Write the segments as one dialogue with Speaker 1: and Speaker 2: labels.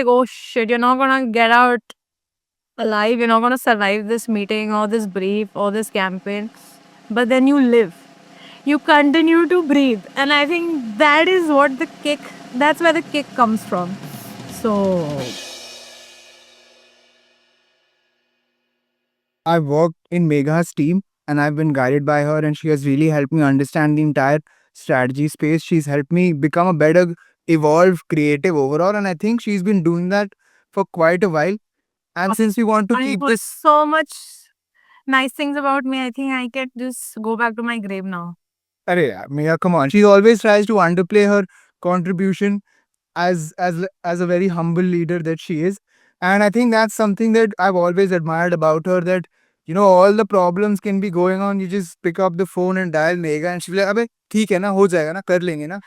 Speaker 1: like, oh shit, you're not gonna get out alive, you're not gonna survive this meeting or this brief or this campaign. But then you live. You continue to breathe. And I think that is what that's where the kick comes from. So
Speaker 2: I've worked in Megha's team and I've been guided by her, and she has really helped me understand the entire strategy space. She's helped me become a better, evolved creative overall, and I think she's been doing that for quite a while. And since we want to
Speaker 1: I
Speaker 2: keep
Speaker 1: put
Speaker 2: this,
Speaker 1: so much nice things about me, I think I can just go back to my grave now.
Speaker 2: Arey, yaar, Megha, come on. She always tries to underplay her contribution as a very humble leader that she is, and I think that's something that I've always admired about her. That all the problems can be going on, you just pick up the phone and dial Megha, and she'll be like, "अबे ठीक है ना, हो जाएगा ना, कर लेंगे ना."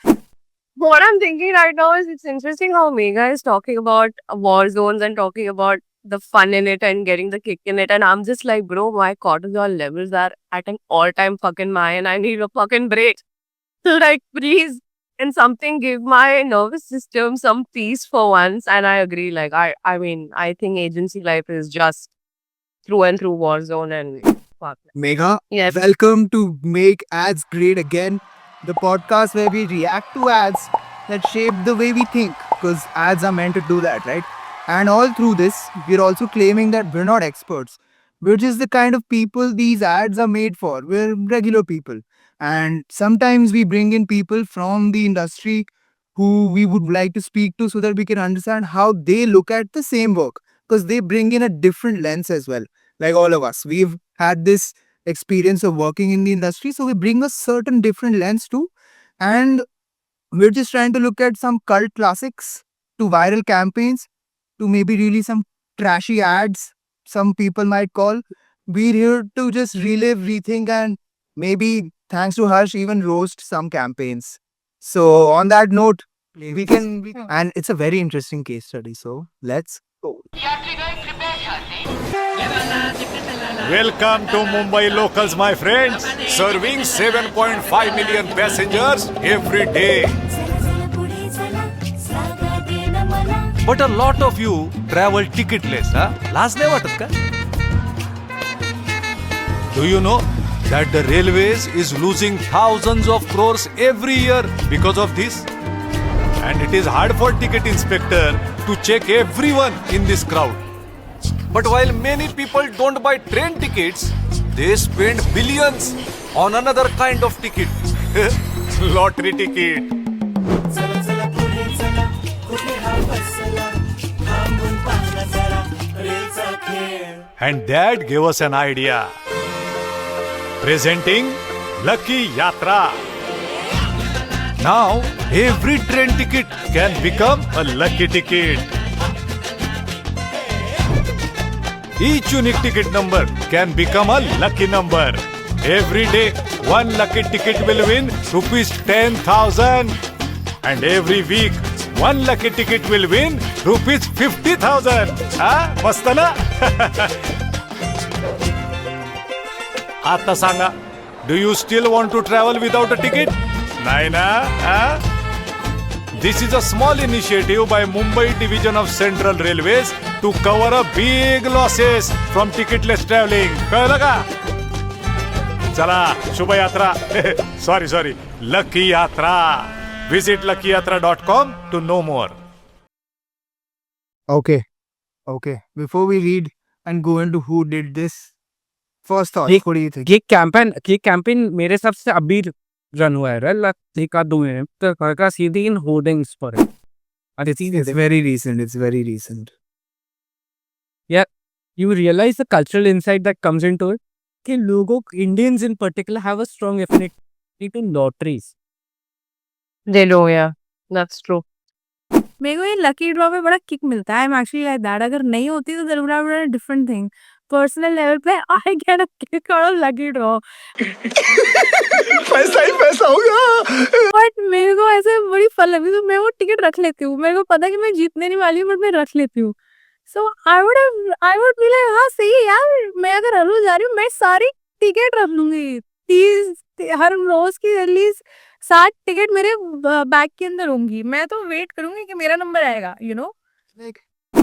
Speaker 3: What I'm thinking right now is it's interesting how Megha is talking about war zones and talking about the fun in it and getting the kick in it. And I'm just like, bro, my cortisol levels are at an all-time fucking high and I need a fucking break. Like, please, can something give my nervous system some peace for once? And I agree. Like, I mean, I think agency life is just through and through war zone and fuck.
Speaker 2: Megha,
Speaker 3: Yeah.
Speaker 2: welcome to Make Ads Great Again, the podcast where we react to ads that shape the way we think, because ads are meant to do that, right? And all through this, we're also claiming that we're not experts. We're just the kind of people these ads are made for. We're regular people. And sometimes we bring in people from the industry who we would like to speak to so that we can understand how they look at the same work, because they bring in a different lens as well. Like all of us, we've had this experience of working in the industry, so we bring a certain different lens too. And we're just trying to look at some cult classics to viral campaigns to maybe really some trashy ads, some people might call. We're here to just relive, rethink, and maybe, thanks to Harsh, even roast some campaigns. So, on that note, and it's a very interesting case study. So, let's go.
Speaker 4: Welcome to Mumbai Locals, my friends. Serving 7.5 million passengers every day. But a lot of you travel ticketless, huh? लाज नाही वाटत का? Do you know that the railways is losing thousands of crores every year because of this? And it is hard for ticket inspector to check everyone in this crowd. But while many people don't buy train tickets, they spend billions on another kind of ticket. Lottery ticket. And that gave us an idea. Presenting Lucky Yatra. Now, every train ticket can become a lucky ticket. Each unique ticket number can become a lucky number. Every day, one lucky ticket will win rupees 10,000. And every week, one lucky ticket will win rupees 50,000. Ah, मस्त ना? आता सांगा, do you still want to travel without a ticket? नाही ना? Ah? This is a small initiative by Mumbai Division of Central Railways to cover a big losses from ticketless traveling. कळलं का? चला, शुभ यात्रा. Sorry. Lucky Yatra. Visit luckyyatra.com to know more.
Speaker 2: Okay. Before we read and go into who did this, first thought, what do you think?
Speaker 5: ये campaign मेरे हिसाब से अभी run हुआ है एक आध 2 महीने तो का सीधी इन होर्डिंग्स पर है
Speaker 2: It's very recent.
Speaker 5: Yeah, you realize the cultural insight that comes into it कि लोगों Indians in particular have a strong affinity to lotteries.
Speaker 3: They do, yeah. That's true.
Speaker 1: मेरे को ये लकी ड्रॉ में बड़ा किक मिलता है. I am actually like that. अगर नहीं होती तो there would have been a different thing. Personal level पे I get a kick out of lucky draw.
Speaker 2: पैसा ही पैसा होगा.
Speaker 1: बट मेरे को ऐसे बड़ी फन लगती है तो मैं वो टिकट रख लेती हूँ. मेरे को पता है कि मैं जीतने नहीं वाली हूँ बट मैं रख लेती हूँ. सो आई वुड बी लाइक हाँ सही है यार. मैं अगर हर रोज जा रही हूँ मैं सारी टिकट रख लूंगी. 30 हर रोज की एटलीस्ट 60 टिकट मेरे बैग के अंदर होंगी. मैं तो वेट करूंगी कि मेरा नंबर आएगा.
Speaker 2: Like,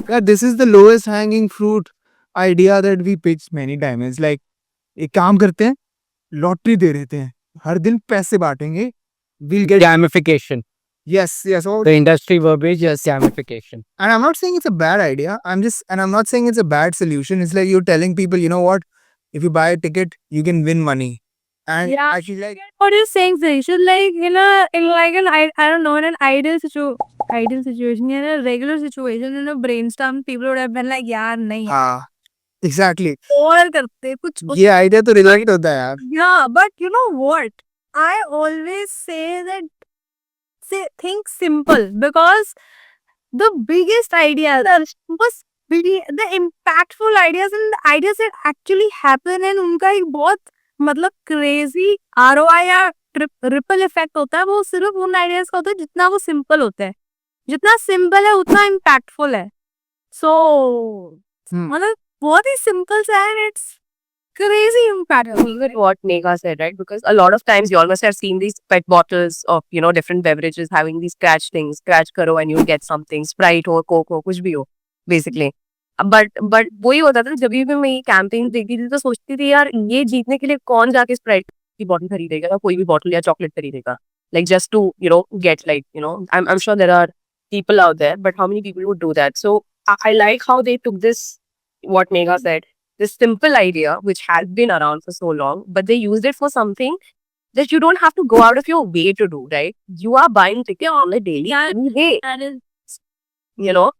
Speaker 2: yeah, this is the lowest hanging fruit idea that we pitched many times. It's like, एक काम करते हैं, लॉटरी दे देते हैं, हर दिन पैसे बांटेंगे, we'll get.
Speaker 5: Gamification.
Speaker 2: Yes, yes. Oh,
Speaker 5: The industry verbiage is gamification.
Speaker 2: and I'm not saying it's a bad idea. I'm not saying it's a bad solution. It's like you're telling people, you know what? If you buy a ticket, you can win money. And
Speaker 1: Yeah.
Speaker 2: I feel like,
Speaker 1: What you're saying, sir, you should like I don't know, in an ideal situation, in a regular situation, in a brainstorm, people would have been like, yeah, nahi.
Speaker 2: हाँ, exactly.
Speaker 1: और करते कुछ
Speaker 2: ये idea तो relate होता है यार.
Speaker 1: Yeah, but you know what? I always say that think simple, because the biggest ideas, the impactful ideas and the ideas that actually happen and उनका एक बहुत मतलब crazy ROI या ripple effect होता है, वो सिर्फ उन ideas का होता है जितना वो simple होता है. जितना simple है उतना impactful है. So मतलब बहुत ही simple सा है and it's crazy impactful.
Speaker 3: Even what Megha said, right? Because a lot of times you all must have seen these pet bottles of, you know, different beverages having these scratch things. Scratch karo and you'll get something. Sprite हो, Coke हो, कुछ भी हो, basically. But वही होता था, जब भी मैं ये कैंपेन देखती थी तो सोचती थी यार ये जीतने के लिए कौन जाके स्प्राइट की बॉटल खरीदेगा या कोई भी बॉटल या चॉकलेट खरीदेगा, like just to, you know, get like, you know, I'm sure there are people out there, but how many people would do that? So I like how they took this, what Megha said, this simple idea which has been around for so long, but they used it for something that you don't have to go out of your way to do, right? You are buying ticket on a daily, day,
Speaker 1: That is
Speaker 3: you know.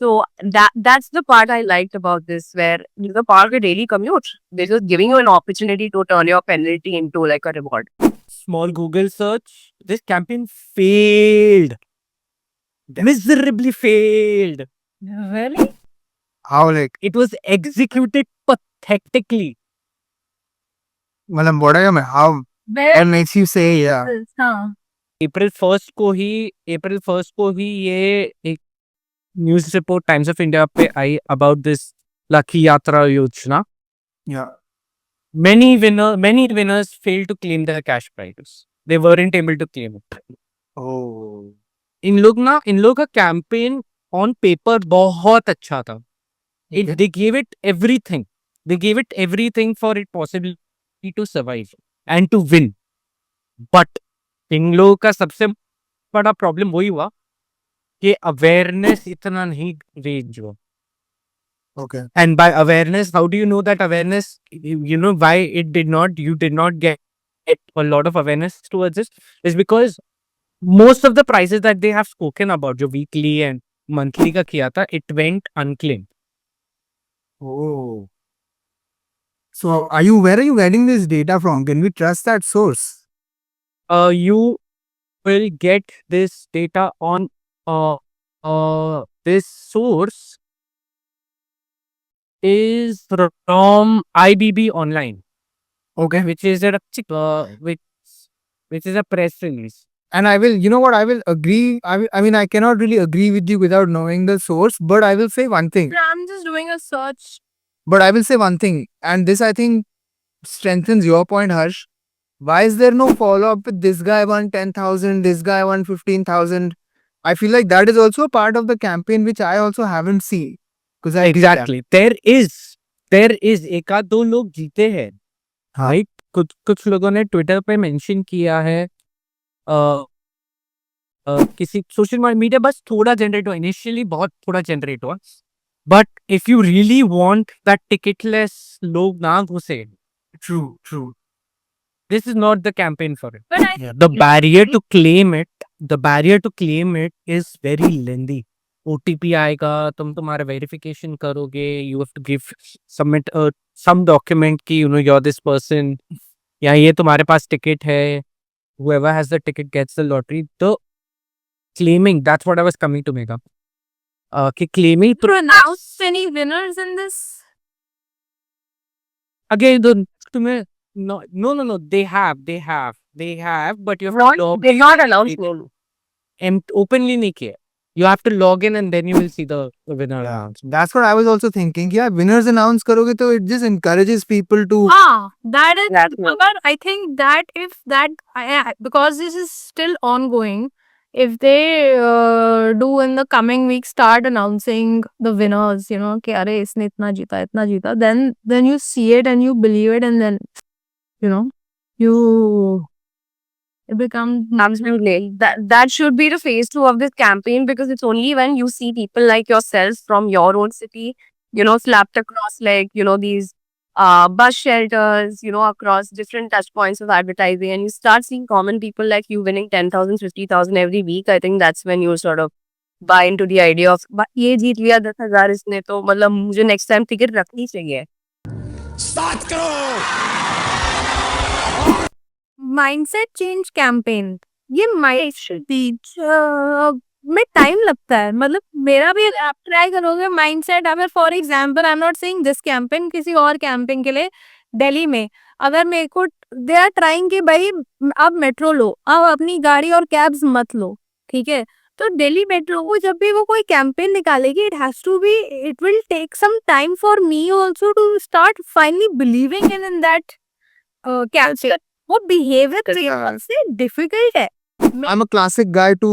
Speaker 3: So that's the part I liked about this, where the part of a daily commute, they're just giving you an opportunity to turn your penalty into like a reward.
Speaker 5: Small Google search. This campaign failed. Miserably failed.
Speaker 1: really
Speaker 2: how like,
Speaker 5: It was executed pathetically.
Speaker 2: मतलब what I am, how
Speaker 1: very
Speaker 2: what makes you say yeah.
Speaker 1: हाँ.
Speaker 5: April 1st को ही ये एक news report times of India पे आई about this Lucky Yatra योजना.
Speaker 2: Yeah.
Speaker 5: Many winners failed to claim their cash prizes. They weren't able to claim it.
Speaker 2: Oh.
Speaker 5: इन लोग का campaign on paper बहुत अच्छा था.
Speaker 2: Okay.
Speaker 5: They gave it everything. They gave it everything for it possibility to survive and to win. But इन लोगों का सबसे बड़ा problem वही हुआ कि अवेयरनेस इतना नहीं रेंज हुआ.
Speaker 2: Okay.
Speaker 5: And by awareness, how do you know that awareness? You know why you did not get a lot of awareness towards this is because most of the prices that they have spoken about, जो weekly and monthly का किया था, it went unclaimed.
Speaker 2: Oh. So where are you getting this data from? Can we trust that source?
Speaker 5: You will get this data on this source is from IBB Online.
Speaker 2: Okay.
Speaker 5: Which is a which is a press release.
Speaker 2: And I will, you know what, I will agree. I mean, I cannot really agree with you without knowing the source, but I will say one thing.
Speaker 1: I'm just doing a search.
Speaker 2: But I will say one thing, and this I think strengthens your point, Harsh. Why is there no follow up with this guy won 10,000, this guy won 15,000? I feel like that is also a part of the campaign which I also haven't seen. Because
Speaker 5: Exactly. There is एक आध दो लोग जीते हैं.
Speaker 2: हाँ.
Speaker 5: Right? कुछ लोगों ने ट्विटर पे मेंशन किया है. किसी सोशल मीडिया बस थोड़ा जनरेट हुआ. इनिशियली बहुत थोड़ा जनरेट हुआ. But if you really want that ticketless लोग ना घुसे,
Speaker 2: True.
Speaker 5: this is not the campaign for it.
Speaker 1: But I
Speaker 5: The barrier to claim it is very lengthy. OTP आएगा, तुम तुम्हारा वेरिफिकेशन करोगे, you have to submit some document कि you're this person, या ये तुम्हारे पास ticket है, whoever has the ticket gets the lottery. The claiming, that's what I was coming to make up. कि claiming
Speaker 1: to announce any winners in this.
Speaker 5: again तुम्हें no, they have, but you have to log
Speaker 3: They're not announced name.
Speaker 5: openly नहीं किया. You have to log in and then you will see the winner.
Speaker 2: Yeah. That's what I was also thinking. Yeah, winners announce karoge to it just encourages people to.
Speaker 1: That is,
Speaker 3: That's not-
Speaker 1: but I think that if that, because this is still ongoing, if they do in the coming week start announcing the winners, कि अरे इसने इतना जीता, then you see it and you believe it, and then you it becomes
Speaker 3: Absolutely. That should be the phase 2 of this campaign, because it's only when you see people like yourself from your own city, slapped across like, these bus shelters, across different touch points of advertising, and you start seeing common people like you winning 10,000, 50,000 every week. I think that's when you sort of buy into the idea of ये जीत लिया 10,000 इसने, तो मतलब मुझे next time ticket रखनी चाहिए.
Speaker 1: Mindset change campaign. ये में टाइम लगता है. मतलब मेरा भी आप ट्राई करोगे माइंडसेट. अगर for example I am not saying this campaign, किसी और कैंपेन के लिए दिल्ली में अगर मेरे को दे आर ट्राइंग कि भाई अब मेट्रो लो, अब अपनी गाड़ी और कैब्स मत लो, ठीक है. तो दिल्ली मेट्रो को जब भी वो कोई कैंपेन निकालेगी, it will take some time for me also to start finally believing in that campaign. वो बिहेवियर से डिफिकल्ट है.
Speaker 2: I'm a classic guy to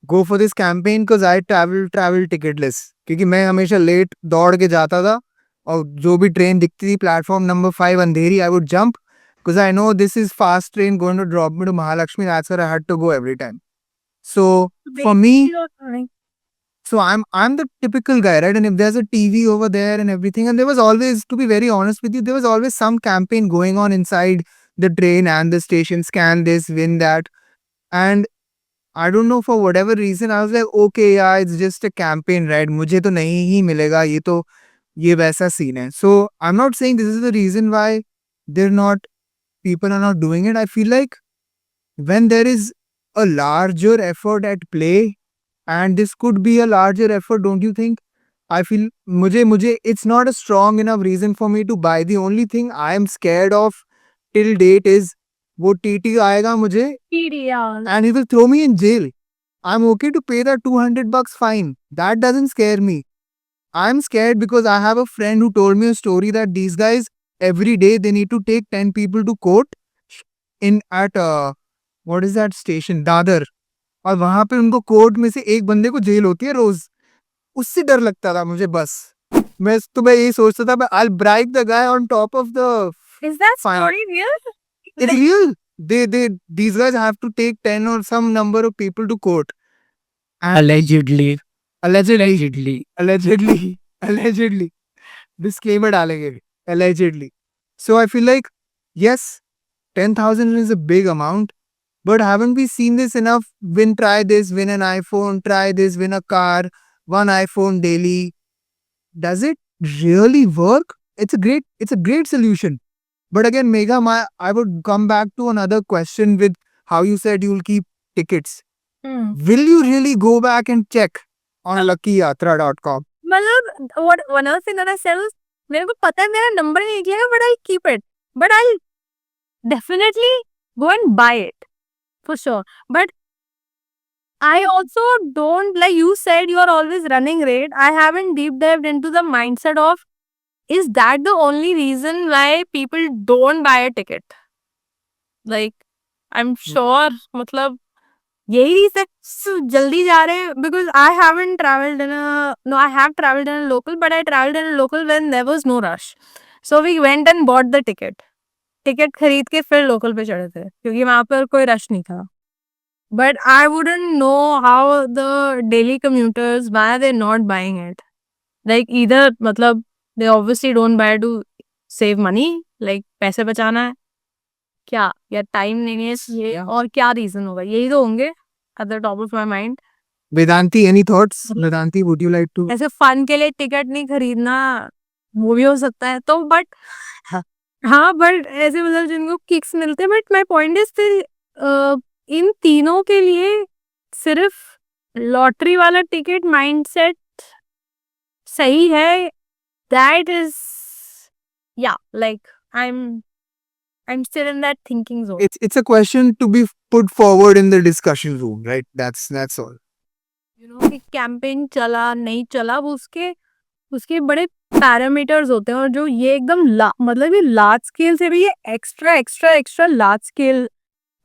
Speaker 2: go for this campaign because I travel ticketless. क्योंकि मैं हमेशा late दौड़ के जाता था और जो भी ट्रेन दिखती थी platform number 5 Andheri, I would jump because I know this is fast train going to drop me to Mahalakshmi. That's where I had to go every time. So for me, so I'm the typical guy, right? And if there's a TV over there and everything, and there was always, to be very honest with you, there was always some campaign going on inside the train and the station. Scan this, win that. And I don't know, for whatever reason, I was like, okay, yeah, it's just a campaign, right? मुझे तो नहीं ही मिलेगा, ये वैसा scene है. So I'm not saying this is the reason why people are not doing it. I feel like when there is a larger effort at play, and this could be a larger effort, don't you think? I feel मुझे it's not a strong enough reason for me to buy. The only thing I am scared of till date is वो TT आएगा मुझे and he will throw me in jail. I'm okay to pay that $200 fine. That doesn't scare me. I'm scared because I have a friend who told me a story that these guys every day they need to take 10 people to court at what is that station, Dadar. और वहां पे उनको court में से एक बंदे को jail होती है रोज. उससे डर लगता था मुझे. बस मैं यही सोचता था, I'll bribe the guy on top of the
Speaker 1: Is that
Speaker 2: fine.
Speaker 1: story real?
Speaker 2: It's real. These guys have to take 10 or some number of people to court.
Speaker 5: Allegedly.
Speaker 2: Allegedly. Disclaimer डालेंगे. Allegedly. So I feel like, yes, 10,000 is a big amount, but haven't we seen this enough? Try this, win an iPhone, try this, win a car, one iPhone daily. Does it really work? It's a great solution. But again, Megha, I would come back to another question with how you said you'll keep tickets. Will you really go back and check on luckyyatra.com?
Speaker 1: मतलब one other thing that I said was, मेरे को पता है मेरा number नहीं निकलेगा, but I'll keep it. But I'll definitely go and buy it for sure. But I also don't, like you said, you are always running late. I haven't deep dived into the mindset of, is that the only reason why people don't buy a ticket? Like, I'm sure, मतलब यही reason जल्दी जा रहे हैं, because I have traveled in a local, but I traveled in a local when there was no rush. So we went and bought the ticket. Ticket खरीद के फिर local पे चढ़े थे क्योंकि वहां पर कोई रश नहीं था. But I wouldn't know how the daily commuters, why are they not buying it? Like either, मतलब they obviously don't buy to save money, like पैसे बचाना है क्या, या टाइम नहीं है इसलिए, और क्या रीजन होगा, यही तो होंगे at the top of my mind.
Speaker 2: Vedanti, any thoughts? Vedanti, would you like to?
Speaker 1: ऐसे फन के लिए टिकट नहीं खरीदना, वो भी हो सकता है तो, बट हाँ, बट ऐसे मतलब जिनको किक्स मिलते हैं. But my point is in तीनों के लिए सिर्फ लॉटरी वाला टिकट माइंडसेट सही है. दैट इज या like I'm still in that thinking zone.
Speaker 2: It's a question to be put forward in the discussion room, right? That's all.
Speaker 1: कि campaign चला नहीं चला, वो उसके बड़े पैरामीटर्स होते हैं, और जो ये एकदम मतलब ये लार्ज स्केल से भी ये एक्स्ट्रा लार्ज स्केल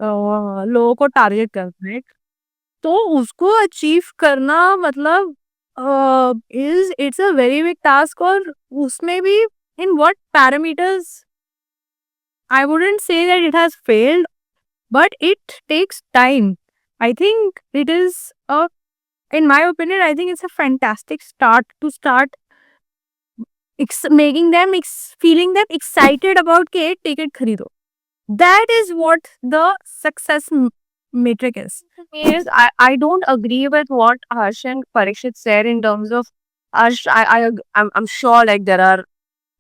Speaker 1: लोगों को टारगेट करते हैं. तो उसको अचीव करना मतलब is it's a very big task और उसमें भी in what parameters I wouldn't say that it has failed, but it takes time. I think it is a, in my opinion, I think it's a fantastic start to start making them feeling them excited about के ticket खरीदो. That is what the success metric is.
Speaker 3: Is I don't agree with what Harsh and Parikshit said in terms of Harsh. I'm sure like there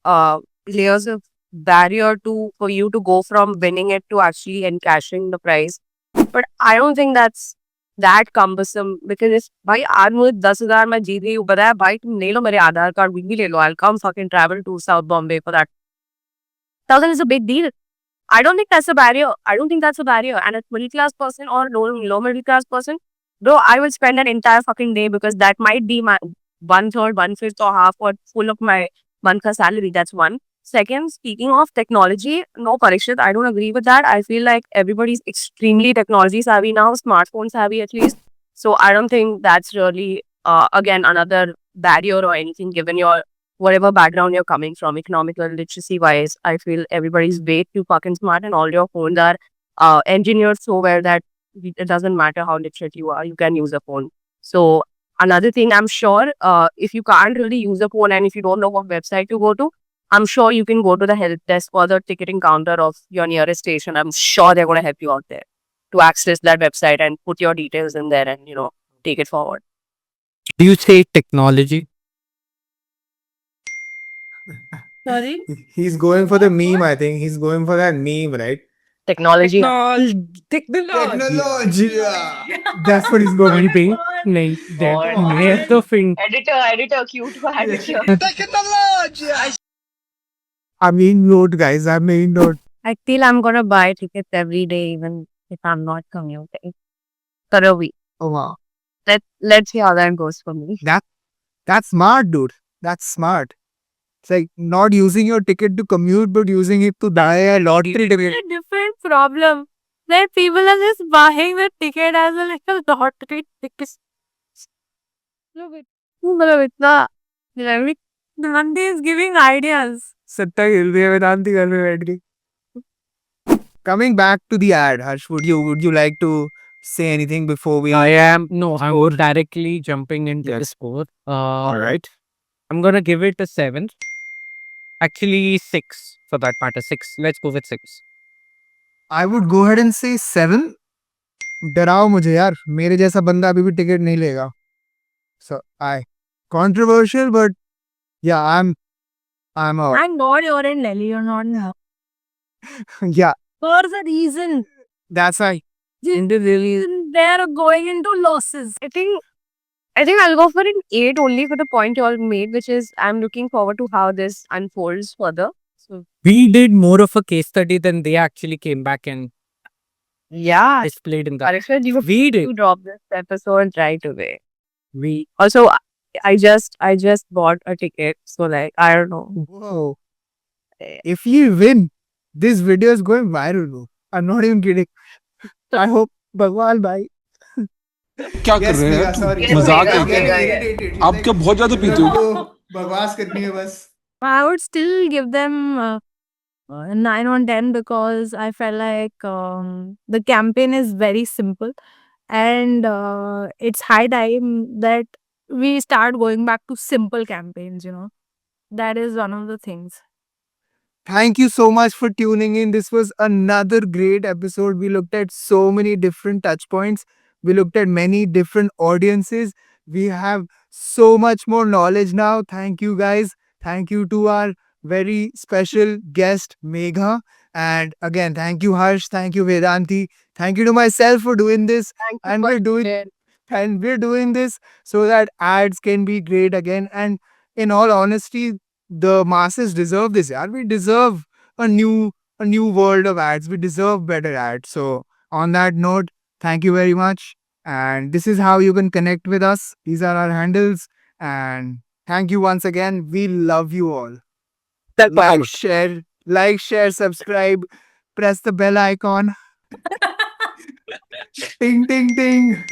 Speaker 3: are layers of barrier to for you to go from winning it to actually encashing the prize. But I don't think that's that cumbersome because it's भाई आज मुझे 10,000 मैं जीत गई हूँ पता है भाई तुम ले लो मेरे आधार कार्ड भी ले लो I'll come fucking travel to South Bombay for that. 1,000 is a big deal. I don't think that's a barrier. I don't think that's a barrier. And a middle class person or low middle class person, bro, I will spend an entire fucking day because that might be my 1/3, 1/5 or half or full of my month ka salary. That's one. Second, speaking of technology, no Parikshit, I don't agree with that. I feel like everybody's extremely technology savvy now, smartphone savvy at least. So I don't think that's really again another barrier or anything given your whatever background you're coming from, economical literacy wise, I feel everybody's way too fucking smart and all your phones are engineered so well that it doesn't matter how literate you are, you can use a phone. So another thing, I'm sure if you can't really use a phone and if you don't know what website to go to, I'm sure you can go to the help desk or the ticketing counter of your nearest station. I'm sure they're going to help you out there to access that website and put your details in there and, take it forward.
Speaker 5: Do you say technology?
Speaker 1: Sorry?
Speaker 2: He's going for the meme, I think. He's going for that meme, right?
Speaker 3: Technology.
Speaker 2: Technology. That's what he's going
Speaker 5: Money
Speaker 2: for.
Speaker 5: paying? नहीं, मैं तो fin.
Speaker 3: Editor, cute editor.
Speaker 2: I mean, note, guys. I mean, note.
Speaker 3: I feel I'm gonna buy tickets every day, even if I'm not commuting for a week.
Speaker 2: Oh, wow.
Speaker 3: Let's see how that goes for me.
Speaker 2: That's smart, dude. That's smart. It's like not using your ticket to commute, but using it to buy a lottery ticket.
Speaker 1: It's a different problem. That people are just buying the ticket as a like a lottery ticket. मतलब इतना Nandi is giving ideas.
Speaker 2: सत्ता हिल रही है वेदांती घर में बैठ के. Coming back to the ad, Harsh, would you like to say anything before we?
Speaker 5: I'm directly jumping into the sport.
Speaker 2: All right.
Speaker 5: I'm gonna give it a 7. Actually, 6 for that matter. 6. Let's go with 6.
Speaker 2: I would go ahead and say 7. डराओ मुझे यार, मेरे जैसा बंदा अभी भी ticket नहीं लेगा. So I controversial, but yeah, I'm out.
Speaker 1: I'm not you're in Delhi, you're not now.
Speaker 2: Yeah,
Speaker 1: For the reason
Speaker 2: that's why.
Speaker 1: they're going into losses.
Speaker 3: I think I'll go for an 8 only for the point you all made, which is I'm looking forward to how this unfolds further. So
Speaker 5: We did more of a case study than they actually came back and
Speaker 3: yeah,
Speaker 5: displayed in that.
Speaker 3: Parikshit, you
Speaker 5: We did.
Speaker 3: to drop this episode right away.
Speaker 5: We
Speaker 3: Also, I just bought a ticket, so like I don't know.
Speaker 2: Whoa. If you win, this video is going viral, bro. I'm not even kidding. I hope Bhagwan bhai.
Speaker 6: क्या कर रहे हैं
Speaker 2: sorry.
Speaker 6: तुम? मजाक
Speaker 3: Yes,
Speaker 6: करते
Speaker 3: Megha,
Speaker 6: हैं आप क्या बहुत ज्यादा पीते हो
Speaker 2: बकवास करनी है बस.
Speaker 1: I would still give them a 9 on 10 because I felt like the campaign is very simple and it's high time that we start going back to simple campaigns, That is one of the things.
Speaker 2: Thank you so much for tuning in. This was another great episode. We looked at so many different touch points. We looked at many different audiences. We have so much more knowledge now. Thank you guys. Thank you to our very special guest Megha. And again, thank you Harsh. Thank you Vedanti. Thank you to myself for doing this.
Speaker 3: Thank you
Speaker 2: And
Speaker 3: for
Speaker 2: we're doing this so that ads can be great again. And in all honesty, the masses deserve this, yaar. We deserve a new world of ads. We deserve better ads. So on that note, thank you very much. And this is how you can connect with us. These are our handles. And thank you once again. We love you all. Like, share, subscribe, press the bell icon. Ting, ting, ting.